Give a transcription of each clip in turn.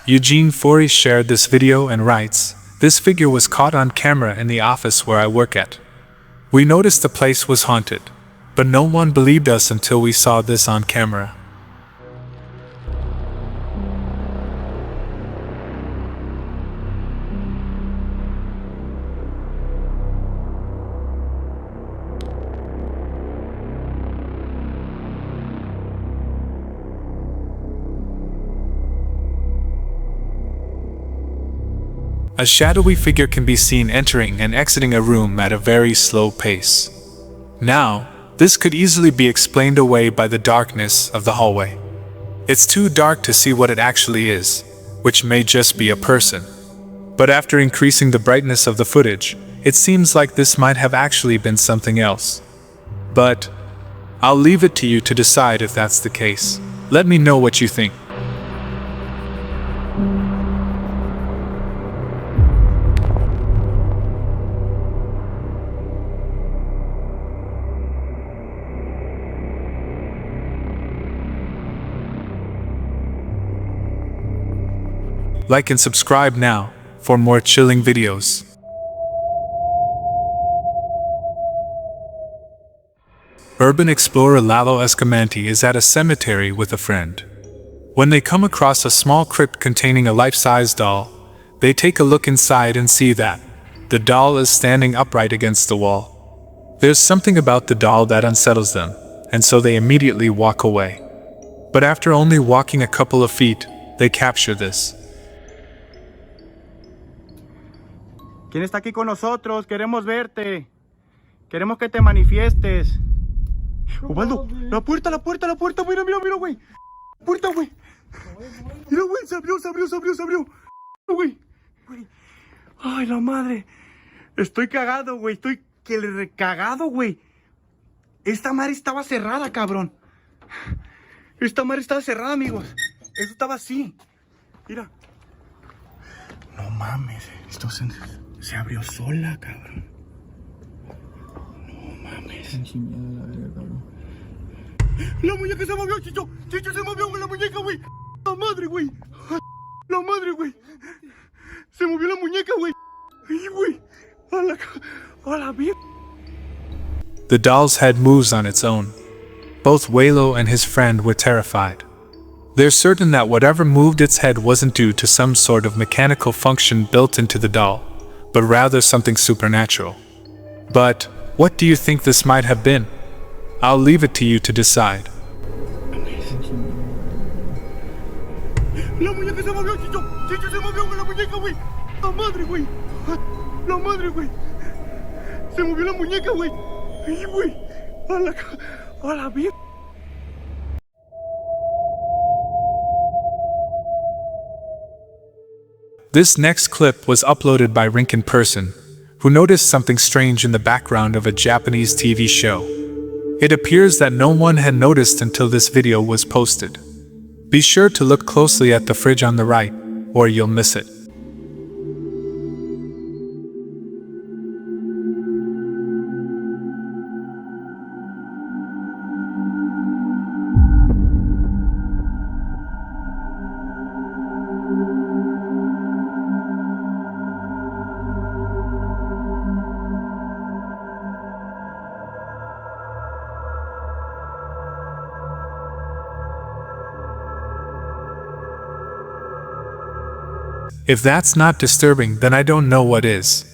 Eugene Forey shared this video and writes, "This figure was caught on camera in the office where I work at. We noticed the place was haunted, but no one believed us until we saw this on camera." A shadowy figure can be seen entering and exiting a room at a very slow pace. Now, this could easily be explained away by the darkness of the hallway. It's too dark to see what it actually is, which may just be a person. But after increasing the brightness of the footage, it seems like this might have actually been something else. But I'll leave it to you to decide if that's the case. Let me know what you think. Like and subscribe now for more chilling videos. Urban explorer Lalo Escamanti is at a cemetery with a friend. When they come across a small crypt containing a life-size doll, they take a look inside and see that the doll is standing upright against the wall. There's something about the doll that unsettles them, and so they immediately walk away. But after only walking a couple of feet, they capture this. ¿Quién está aquí con nosotros? Queremos verte. Queremos que te manifiestes. Ubaldo, la puerta, mira, güey. Puerta, güey. Mira, güey, se abrió. Güey. Ay, la madre. Estoy cagado, güey. Estoy que le recagado, güey. Esta madre estaba cerrada, cabrón. Esta madre estaba cerrada, amigos. Eso estaba así. Mira. No mames. Esto se abrió sola, cabrón. No mames. La muñeca se movió, Chicho. Chicho se movió, güey, la muñeca, güey. La madre, güey. La madre, güey. Se movió la muñeca, güey. Ay, güey. A la mierda. The doll's head moves on its own. Both Waylo and his friend were terrified. They're certain that whatever moved its head wasn't due to some sort of mechanical function built into the doll, but rather something supernatural. But what do you think this might have been? I'll leave it to you to decide. La muñeca se movió, Chicho. Chicho se movió con la muñeca, güey. La madre, güey. La madre, güey. Se movió la muñeca, güey. Ay, güey. A la mierda. This next clip was uploaded by Rinkin Person, who noticed something strange in the background of a Japanese TV show. It appears that no one had noticed until this video was posted. Be sure to look closely at the fridge on the right, or you'll miss it. If that's not disturbing, then I don't know what is.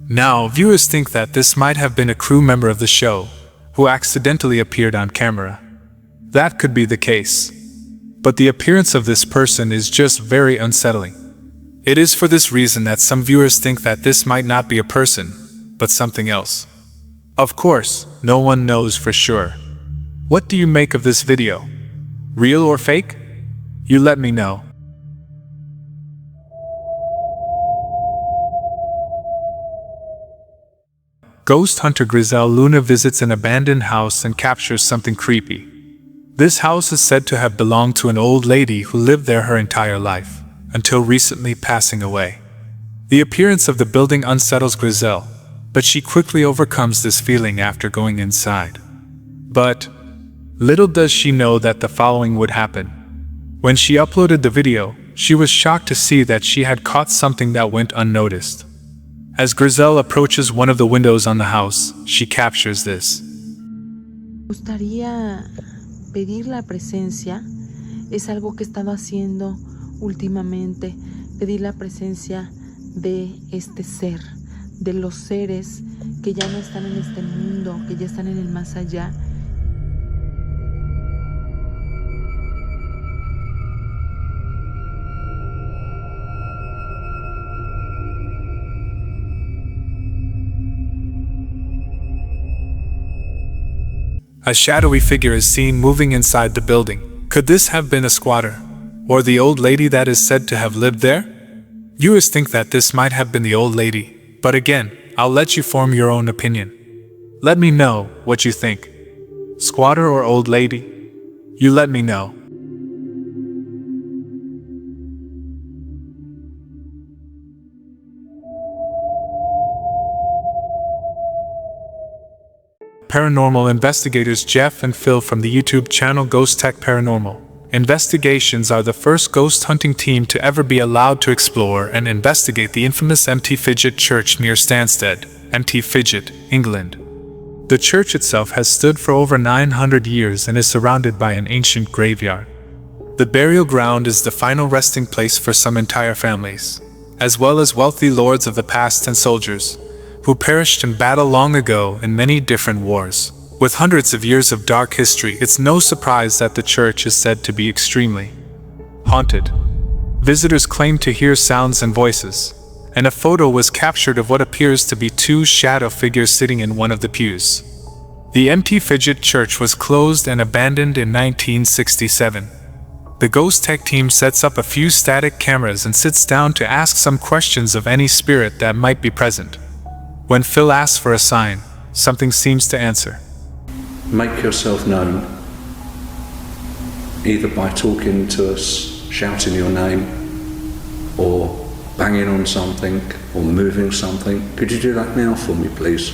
Now, viewers think that this might have been a crew member of the show, who accidentally appeared on camera. That could be the case. But the appearance of this person is just very unsettling. It is for this reason that some viewers think that this might not be a person, but something else. Of course, no one knows for sure. What do you make of this video? Real or fake? You let me know. Ghost hunter Grizel Luna visits an abandoned house and captures something creepy. This house is said to have belonged to an old lady who lived there her entire life, until recently passing away. The appearance of the building unsettles Grizel, but she quickly overcomes this feeling after going inside. But little does she know that the following would happen. When she uploaded the video, She was shocked to see that she had caught something that went unnoticed. As Grizel approaches one of the windows on the house, she captures this. Me gustaría pedir la presencia. Es algo que he estado haciendo últimamente. Pedir la presencia de este ser, de los seres que ya no están en este mundo, que ya están en el más allá. A shadowy figure is seen moving inside the building. Could this have been a squatter? Or the old lady that is said to have lived there? Viewers think that this might have been the old lady, but again, I'll let you form your own opinion. Let me know what you think. Squatter or old lady? You let me know. Paranormal investigators Jeff and Phil from the YouTube channel Ghost Tech Paranormal Investigations are the first ghost hunting team to ever be allowed to explore and investigate the infamous Mt. Fidget Church near Stansted, Mt. Fidget, England. The church itself has stood for over 900 years and is surrounded by an ancient graveyard. The burial ground is the final resting place for some entire families, as well as wealthy lords of the past and soldiers who perished in battle long ago in many different wars. With hundreds of years of dark history, it's no surprise that the church is said to be extremely haunted. Visitors claim to hear sounds and voices, and a photo was captured of what appears to be two shadow figures sitting in one of the pews. The Mt. Fidget Church was closed and abandoned in 1967. The Ghost Tech team sets up a few static cameras and sits down to ask some questions of any spirit that might be present. When Phil asks for a sign, something seems to answer. Make yourself known, either by talking to us, shouting your name, or banging on something, or moving something. Could you do that now for me, please?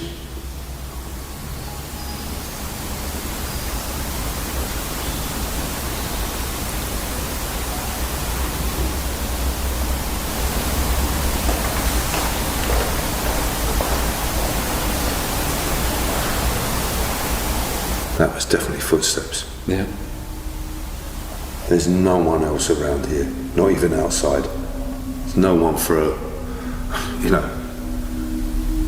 That was definitely footsteps. Yeah. There's no one else around here, not even outside. There's no one for a,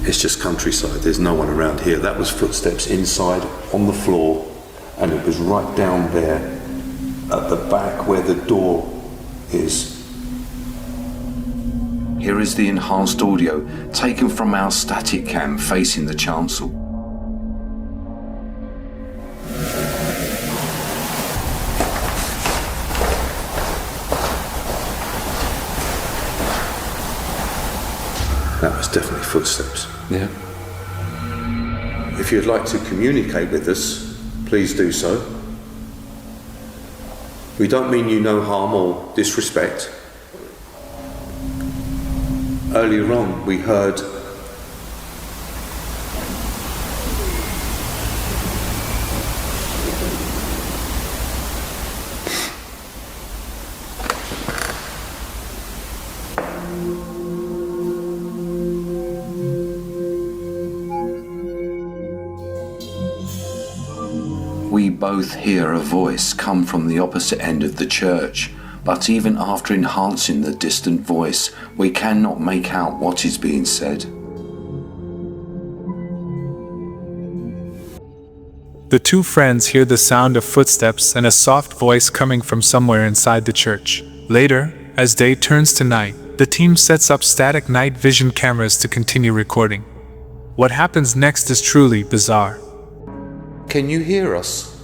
it's just countryside. There's no one around here. That was footsteps inside, on the floor, and it was right down there at the back where the door is. Here is the enhanced audio taken from our static cam facing the chancel. That was definitely footsteps. Yeah. If you'd like to communicate with us, please do so. We don't mean you no harm or disrespect. Earlier on, we heard We both hear a voice come from the opposite end of the church, but even after enhancing the distant voice, we cannot make out what is being said. The two friends hear the sound of footsteps and a soft voice coming from somewhere inside the church. Later, as day turns to night, the team sets up static night vision cameras to continue recording. What happens next is truly bizarre. Can you hear us?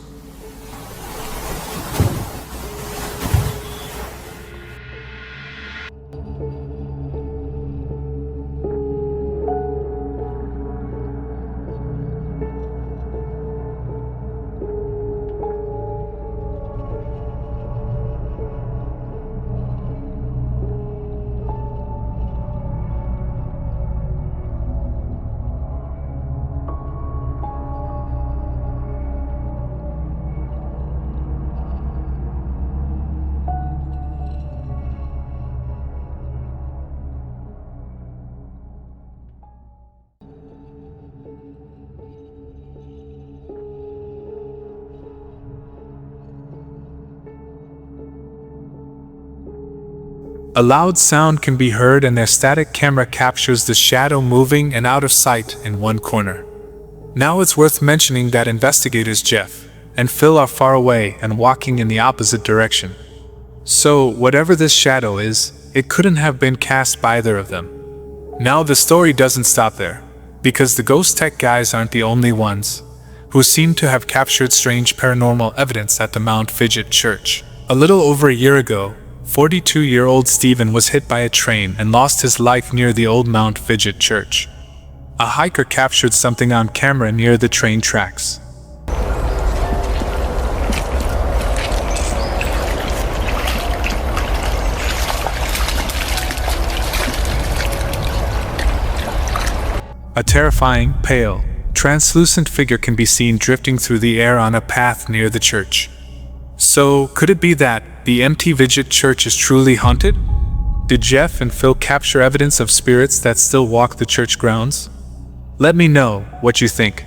A loud sound can be heard and their static camera captures the shadow moving and out of sight in one corner. Now it's worth mentioning that investigators Jeff and Phil are far away and walking in the opposite direction. So, whatever this shadow is, it couldn't have been cast by either of them. Now the story doesn't stop there, because the ghost tech guys aren't the only ones who seem to have captured strange paranormal evidence at the Mount Fidget Church. A little over a year ago, 42-year-old Stephen was hit by a train and lost his life near the old Mount Fidget Church. A hiker captured something on camera near the train tracks. A terrifying, pale, translucent figure can be seen drifting through the air on a path near the church. So, could it be that the empty Fidget Church is truly haunted? Did Jeff and Phil capture evidence of spirits that still walk the church grounds? Let me know what you think.